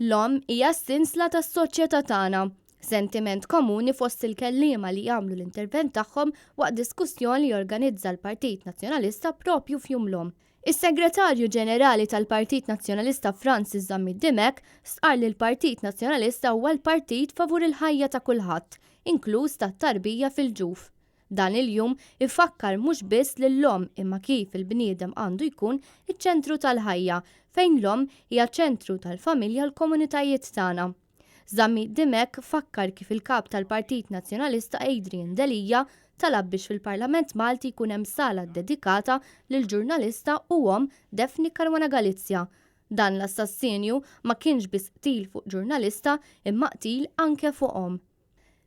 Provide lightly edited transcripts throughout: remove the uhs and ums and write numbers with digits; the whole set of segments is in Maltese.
L-omm hija s-sinsla tas-soċjetà tagħna. Sentiment komuni fost il-kelliema li jagħmlu l-intervent tagħhom waqt diskussjoni li jorganizza l-Partit Nazzjonalista propju f'jum l-omm. Is-Segretarju Ġenerali tal-Partit Nazzjonalista Francis Dimek stqar li l-Partit Nazzjonalista huwa l-partit favur il-ħajja ta' kulħadd, inkluż tat-tarbija fil-ġuf. Dan il-jum ifakkar mhux biss li l-omm imma kif il-bniedem għandu jkun iċ-ċentru tal-ħajja, fejn l-omm hija ċentru tal-familja l-komunitajiet tagħna. Dimek fakkar kif il-kap tal-Partit Nazzjonalista Adrian Delija talab biex fil-Parlament Malti jkun hemm sala dedikata lil ġurnalista u omm Defni Caruana Galizja. Dan l-assassinju ma kienx biss qtil fuq ġurnalista imma qtil anke fuq omm.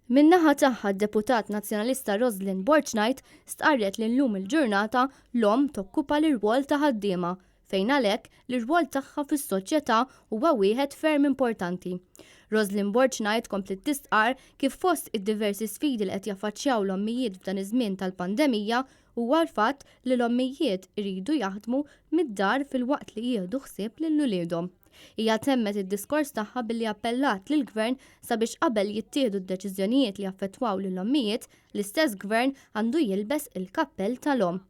Min-naħa tagħha d-Deputat Nazzjonalista Roslyn Borchnight stqarret li llum il-ġurnata l-omm tokkupa l-irwol ta' ħaddiema, fejn għalhekk l-irwol tagħha fis-soċjetà huwa wieħed ferm importanti. Roslyn Borchnight komplet tistqar kif fost id-diversi sfidi li qed jaffaċċjaw l-ommijiet f'dan iż-żmien tal-pandemija huwa l-fatt li l-ommijiet iridu jaħdmu mid-dar fil-waqt li jieħdu ħsieb lil uliedhom. Hija temmet id-diskors tagħha billi appellat lill-Gvern sabiex qabel jittieħdu d-deċiżjonijiet li affettwaw lill-ommijiet, l-istess Gvern għandu jilbes il-kappell tal-omm.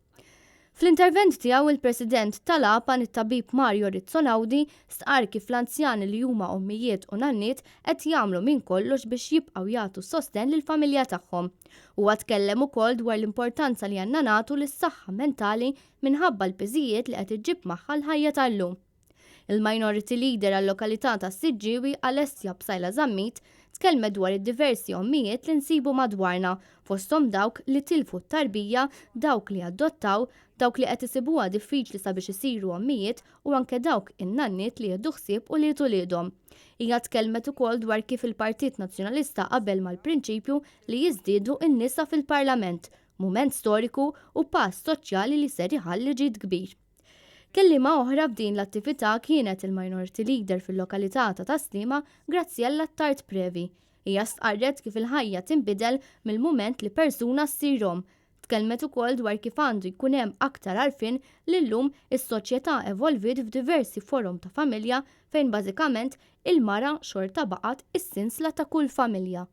Fl-intervent tiegħu il-President tal-APAN it-tabib Mario Rizzonaudi stqar kif l-anzjani li huma ommijiet u nanniet qed jagħmlu minn kollox biex jibqgħu jagħtu sosten lill-familja tagħhom. Huwa tkellem ukoll dwar l-importanza li għandna nagħtu lis-saħħa mentali minħabba l-piżijiet li qed iġġib magħha l-ħajja tal-lum. Il-Minority Leader għal-lokalità tas-Siġġiewi Alessia Bsajla Żammit tkellmet dwar id-diversi ommijiet li nsibu madwarna, fosthom dawk li tilfu t-tarbija, dawk li adottaw, dawk li qed isibuha diffiċli sabiex isiru ommijiet u anke dawk in-nanniet li jieħdu ħsieb u li tuliedhom. Hija tkellmet ukoll dwar kif il-Partit Nazzjonalista qabel mal-prinċipju li jiżdiedu n-nisa fil-Parlament, mument storiku u pass soċjali li ser iħalli ġid kbir. Kelliema oħra f'din l-attività kienet il-Minority Leader fil-lokalità ta' Taslima Graziella Tart Previ. Hija stqarret kif il-ħajja tinbidel mill-mument li persuna ssir omm. Tkellmet ukoll dwar kif għandu jkun hemm aktar għarfien li llum is-soċjetà evolvit f'diversi forom ta' familja fejn bażikament il-mara xorta baqgħet is-sinsla ta' kull familja.